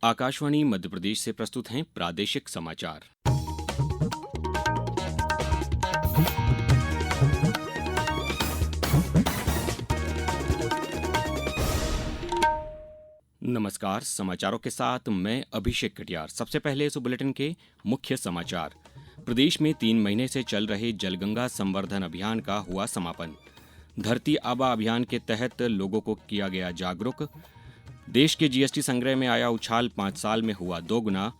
आकाशवाणी मध्य प्रदेश से प्रस्तुत हैं प्रादेशिक समाचार। नमस्कार, समाचारों के साथ मैं अभिषेक कटियार। सबसे पहले इस बुलेटिन के मुख्य समाचार। प्रदेश में 3 महीने से चल रहे जलगंगा संवर्धन अभियान का हुआ समापन। धरती आबा अभियान के तहत लोगों को किया गया जागरूक। देश के जीएसटी संग्रह में आया उछाल 5 साल में हुआ 2 गुना।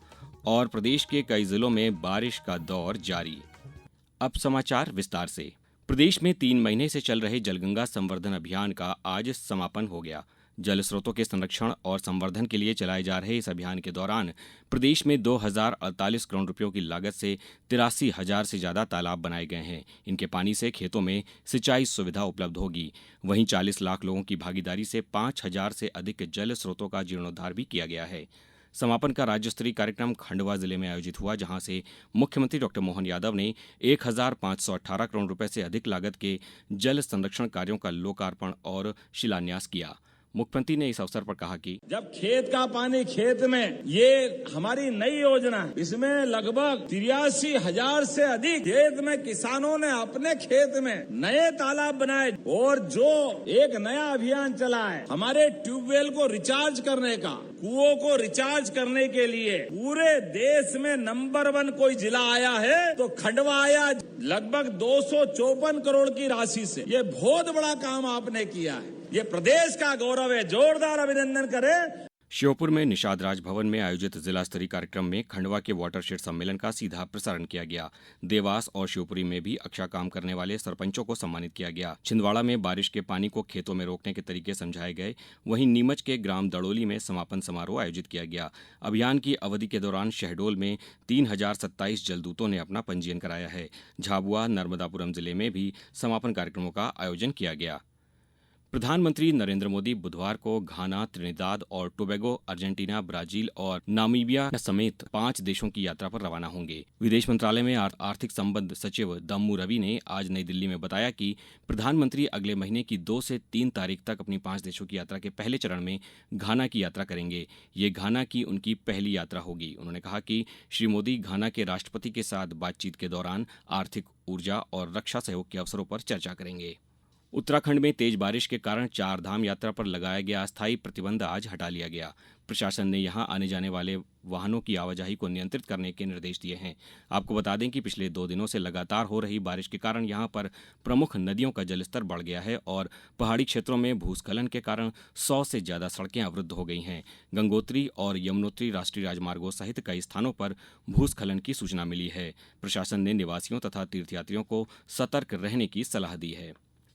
और प्रदेश के कई जिलों में बारिश का दौर जारी। अब समाचार विस्तार से। प्रदेश में 3 महीने से चल रहे जलगंगा संवर्धन अभियान का आज समापन हो गया। जल स्रोतों के संरक्षण और संवर्धन के लिए चलाए जा रहे इस अभियान के दौरान प्रदेश में 2048 करोड़ रुपयों की लागत से 83,000 से ज्यादा तालाब बनाए गए हैं। इनके पानी से खेतों में सिंचाई सुविधा उपलब्ध होगी। वहीं 40 लाख लोगों की भागीदारी से 5,000 से अधिक जल स्रोतों का जीर्णोद्धार भी किया गया है। समापन का राज्य स्तरीय कार्यक्रम खंडवा जिले में आयोजित हुआ, जहां से मुख्यमंत्री डॉ मोहन यादव ने 1,518 करोड़ रुपए से अधिक लागत के जल संरक्षण कार्यों का लोकार्पण और शिलान्यास किया। मुख्यमंत्री ने इस अवसर पर कहा कि जब खेत का पानी खेत में, ये हमारी नई योजना है। इसमें लगभग 83,000 से अधिक खेत में किसानों ने अपने खेत में नए तालाब बनाए और जो एक नया अभियान चला है हमारे ट्यूबवेल को रिचार्ज करने का, कुओं को रिचार्ज करने के लिए पूरे देश में नंबर 1 कोई जिला आया है तो खंडवा आया। लगभग 254 करोड़ की राशि से ये बहुत बड़ा काम आपने किया है। ये प्रदेश का गौरव है। जोरदार अभिनंदन करें। श्योपुर में निषाद राजभवन में आयोजित जिला स्तरीय कार्यक्रम में खंडवा के वाटरशेड सम्मेलन का सीधा प्रसारण किया गया। देवास और शिवपुरी में भी अच्छा काम करने वाले सरपंचों को सम्मानित किया गया। छिंदवाड़ा में बारिश के पानी को खेतों में रोकने के तरीके समझाए गए। वहीं नीमच के ग्राम दड़ोली में समापन समारोह आयोजित किया गया। अभियान की अवधि के दौरान शहडोल में 3,027 जलदूतों ने अपना पंजीयन कराया है। झाबुआ नर्मदापुरम जिले में भी समापन कार्यक्रमों का आयोजन किया गया। प्रधानमंत्री नरेंद्र मोदी बुधवार को घाना, त्रिनिदाद और टोबैगो, अर्जेंटीना, ब्राजील और नामीबिया समेत 5 देशों की यात्रा पर रवाना होंगे। विदेश मंत्रालय में आर्थिक संबंध सचिव दम्मू रवि ने आज नई दिल्ली में बताया कि प्रधानमंत्री अगले महीने की 2 से 3 तारीख तक अपनी 5 देशों की यात्रा के पहले चरण में घाना की यात्रा करेंगे। ये घाना की उनकी पहली यात्रा होगी। उन्होंने कहा कि श्री मोदी घाना के राष्ट्रपति के साथ बातचीत के दौरान आर्थिक, ऊर्जा और रक्षा सहयोग के अवसरों पर चर्चा करेंगे। उत्तराखंड में तेज बारिश के कारण 4 धाम यात्रा पर लगाया गया अस्थायी प्रतिबंध आज हटा लिया गया। प्रशासन ने यहां आने जाने वाले वाहनों की आवाजाही को नियंत्रित करने के निर्देश दिए हैं। आपको बता दें कि पिछले 2 दिनों से लगातार हो रही बारिश के कारण यहां पर प्रमुख नदियों का जलस्तर बढ़ गया है और पहाड़ी क्षेत्रों में भूस्खलन के कारण 100 से ज्यादा सड़कें अवरुद्ध हो गई हैं। गंगोत्री और यमुनोत्री राष्ट्रीय राजमार्गों सहित कई स्थानों पर भूस्खलन की सूचना मिली है। प्रशासन ने निवासियों तथा तीर्थयात्रियों को सतर्क रहने की सलाह दी है।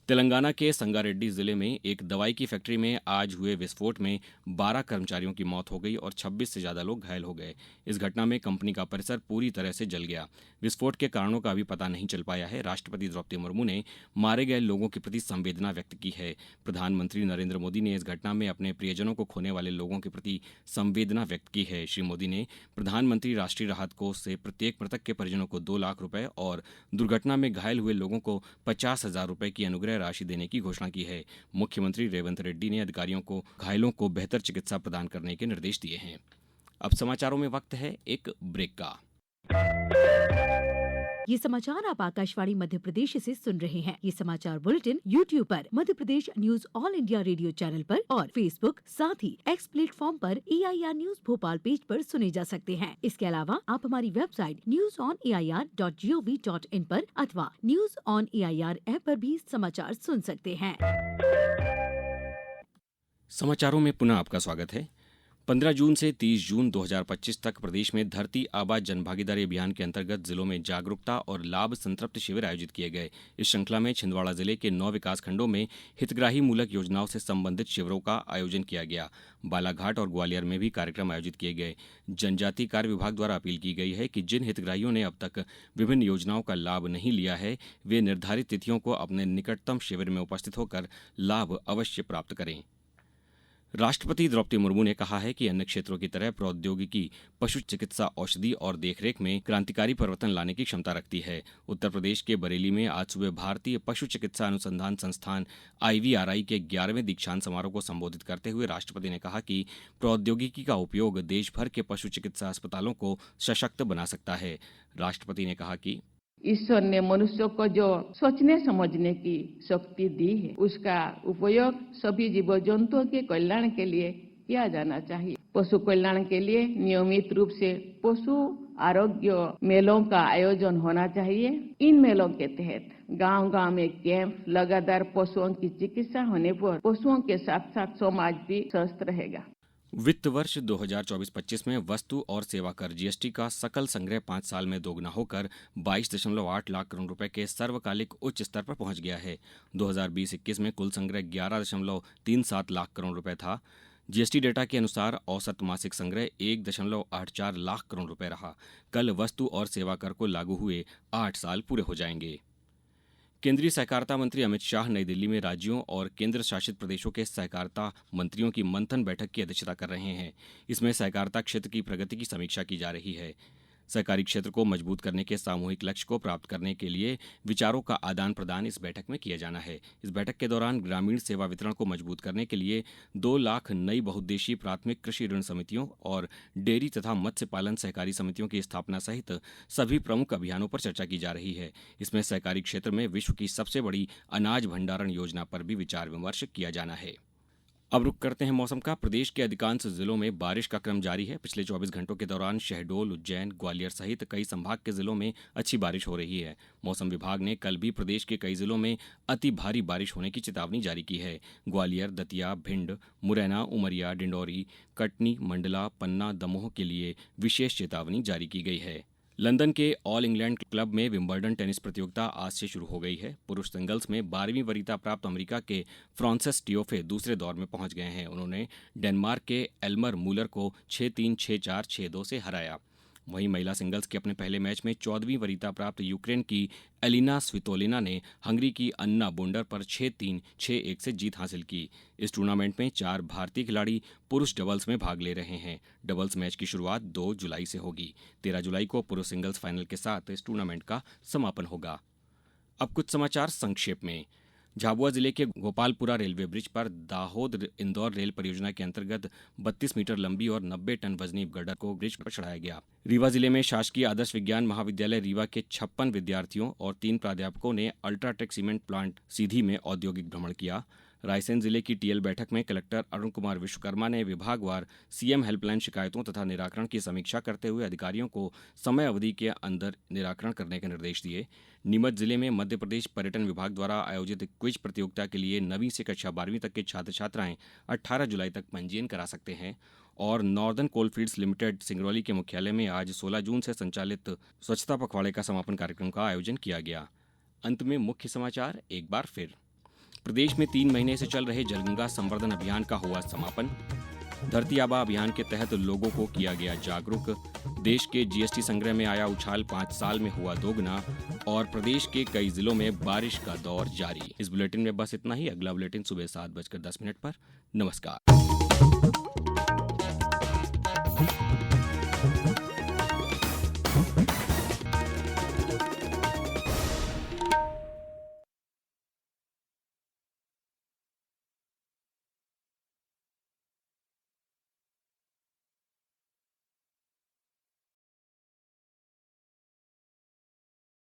तेलंगाना के संगारेड्डी जिले में एक दवाई की फैक्ट्री में आज हुए विस्फोट में 12 कर्मचारियों की मौत हो गई और 26 से ज्यादा लोग घायल हो गए। इस घटना में कंपनी का परिसर पूरी तरह से जल गया। विस्फोट के कारणों का अभी पता नहीं चल पाया है। राष्ट्रपति द्रौपदी मुर्मू ने मारे गए लोगों के प्रति संवेदना व्यक्त की है। प्रधानमंत्री नरेंद्र मोदी ने इस घटना में अपने प्रियजनों को खोने वाले लोगों के प्रति संवेदना व्यक्त की है। श्री मोदी ने प्रधानमंत्री राष्ट्रीय राहत कोष से प्रत्येक मृतक के परिजनों को 2 लाख रुपए और दुर्घटना में घायल हुए लोगों को 50,000 रुपए की अनुग्रह राशि देने की घोषणा की है। मुख्यमंत्री रेवंत रेड्डी ने अधिकारियों को घायलों को बेहतर चिकित्सा प्रदान करने के निर्देश दिए हैं। अब समाचारों में वक्त है एक ब्रेक का। ये समाचार आप आकाशवाणी मध्य प्रदेश से सुन रहे हैं। ये समाचार बुलेटिन YouTube पर Madhya Pradesh news all India radio channel पर और Facebook साथ ही X प्लेटफॉर्म पर AIR न्यूज भोपाल पेज पर सुने जा सकते हैं। इसके अलावा आप हमारी वेबसाइट newsonair.gov.in पर अथवा न्यूज ऑन AIR ऐप पर भी समाचार सुन सकते हैं। समाचारों में पुनः आपका स्वागत है। 15 जून से 30 जून 2025 तक प्रदेश में धरती आबा जनभागीदारी अभियान के अंतर्गत जिलों में जागरूकता और लाभ संतृप्ति शिविर आयोजित किए गए। इस श्रृंखला में छिंदवाड़ा जिले के 9 विकासखंडों में हितग्राही मूलक योजनाओं से संबंधित शिविरों का आयोजन किया गया। बालाघाट और ग्वालियर में भी कार्यक्रम आयोजित किए गए। जनजातीय कार्य विभाग द्वारा अपील की गई है कि जिन हितग्राहियों ने अब तक विभिन्न योजनाओं का लाभ नहीं लिया है, वे निर्धारित तिथियों को अपने निकटतम शिविर में उपस्थित होकर लाभ अवश्य प्राप्त करें। राष्ट्रपति द्रौपदी मुर्मू ने कहा है कि अन्य क्षेत्रों की तरह प्रौद्योगिकी पशु चिकित्सा, औषधि और देखरेख में क्रांतिकारी परिवर्तन लाने की क्षमता रखती है। उत्तर प्रदेश के बरेली में आज सुबह भारतीय पशु चिकित्सा अनुसंधान संस्थान IVRI के 11वें दीक्षांत समारोह को संबोधित करते हुए राष्ट्रपति ने कहा कि प्रौद्योगिकी का उपयोग देश भर के पशु चिकित्सा अस्पतालों को सशक्त बना सकता है। राष्ट्रपति ने कहा कि ईश्वर ने मनुष्य को जो सोचने समझने की शक्ति दी है, उसका उपयोग सभी जीव जंतुओं के कल्याण के लिए किया जाना चाहिए। पशु कल्याण के लिए नियमित रूप से पशु आरोग्य मेलों का आयोजन होना चाहिए। इन मेलों के तहत गांव-गांव में कैंप, लगातार पशुओं की चिकित्सा होने पर पशुओं के साथ साथ समाज भी स्वस्थ रहेगा। वित्त वर्ष 2024-25 में वस्तु और सेवा कर GST का सकल संग्रह 5 साल में दोगुना होकर 22.8 लाख करोड़ रुपए के सर्वकालिक उच्च स्तर पर पहुंच गया है। 2020-21 में कुल संग्रह 11.37 लाख करोड़ रुपए था। GST डेटा के अनुसार औसत मासिक संग्रह 1.84 लाख करोड़ रुपए रहा। कल वस्तु और सेवा कर को लागू हुए 8 साल पूरे हो जाएंगे। केंद्रीय सहकारिता मंत्री अमित शाह नई दिल्ली में राज्यों और केंद्र शासित प्रदेशों के सहकारिता मंत्रियों की मंथन बैठक की अध्यक्षता कर रहे हैं। इसमें सहकारिता क्षेत्र की प्रगति की समीक्षा की जा रही है। सहकारी क्षेत्र को मजबूत करने के सामूहिक लक्ष्य को प्राप्त करने के लिए विचारों का आदान प्रदान इस बैठक में किया जाना है। इस बैठक के दौरान ग्रामीण सेवा वितरण को मजबूत करने के लिए 2 लाख नई बहुउद्देशीय प्राथमिक कृषि ऋण समितियों और डेयरी तथा मत्स्य पालन सहकारी समितियों की स्थापना सहित सभी प्रमुख अभियानों पर चर्चा की जा रही है। इसमें सहकारी क्षेत्र में विश्व की सबसे बड़ी अनाज भंडारण योजना पर भी विचार विमर्श किया जाना है। अब रुक करते हैं मौसम का। प्रदेश के अधिकांश जिलों में बारिश का क्रम जारी है। पिछले 24 घंटों के दौरान शहडोल, उज्जैन, ग्वालियर सहित कई संभाग के जिलों में अच्छी बारिश हो रही है। मौसम विभाग ने कल भी प्रदेश के कई जिलों में अति भारी बारिश होने की चेतावनी जारी की है। ग्वालियर, दतिया, भिंड, मुरैना, उमरिया, डिंडौरी, कटनी, मंडला, पन्ना, दमोह के लिए विशेष चेतावनी जारी की गई है। लंदन के ऑल इंग्लैंड क्लब में विंबलडन टेनिस प्रतियोगिता आज से शुरू हो गई है। पुरुष सिंगल्स में 12वीं वरीयता प्राप्त अमेरिका के फ्रांसिस टियोफे दूसरे दौर में पहुंच गए हैं। उन्होंने डेनमार्क के एल्मर मूलर को 6-3, 6-4, 6-2 से हराया। वहीं महिला सिंगल्स के अपने पहले मैच में 14वीं वरीयता प्राप्त यूक्रेन की एलिना स्वितोलिना ने हंगरी की अन्ना बोंडर पर 6-3, 6-1 से जीत हासिल की। इस टूर्नामेंट में 4 भारतीय खिलाड़ी पुरुष डबल्स में भाग ले रहे हैं। डबल्स मैच की शुरुआत 2 जुलाई से होगी। 13 जुलाई को पुरुष सिंगल्स फाइनल के साथ इस टूर्नामेंट का समापन होगा। अब कुछ समाचार संक्षेप में। झाबुआ जिले के गोपालपुरा रेलवे ब्रिज पर दाहोद इंदौर रेल परियोजना के अंतर्गत 32 मीटर लंबी और 90 टन वजनी गर्डर को ब्रिज पर चढ़ाया गया। रीवा जिले में शासकीय आदर्श विज्ञान महाविद्यालय रीवा के 56 विद्यार्थियों और 3 प्राध्यापकों ने अल्ट्राटेक सीमेंट प्लांट सीधी में औद्योगिक भ्रमण किया। रायसेन जिले की टीएल बैठक में कलेक्टर अरुण कुमार विश्वकर्मा ने विभागवार सीएम हेल्पलाइन शिकायतों तथा निराकरण की समीक्षा करते हुए अधिकारियों को समय अवधि के अंदर निराकरण करने के निर्देश दिए। नीमच जिले में मध्य प्रदेश पर्यटन विभाग द्वारा आयोजित क्विज प्रतियोगिता के लिए 9वीं से कक्षा 12वीं तक के छात्र छात्राएं 18 जुलाई तक पंजीयन करा सकते हैं। और नॉर्दर्न कोलफील्ड्स लिमिटेड सिंगरौली के मुख्यालय में आज 16 जून से संचालित स्वच्छता पखवाड़े का समापन कार्यक्रम का आयोजन किया गया। अंत में मुख्य समाचार एक बार फिर। प्रदेश में 3 महीने से चल रहे जलगंगा संवर्धन अभियान का हुआ समापन। धरती आबा अभियान के तहत लोगों को किया गया जागरूक। देश के GST संग्रह में आया उछाल 5 साल में हुआ दोगुना। और प्रदेश के कई जिलों में बारिश का दौर जारी। इस बुलेटिन में बस इतना ही। अगला बुलेटिन सुबह 7:10 पर। नमस्कार।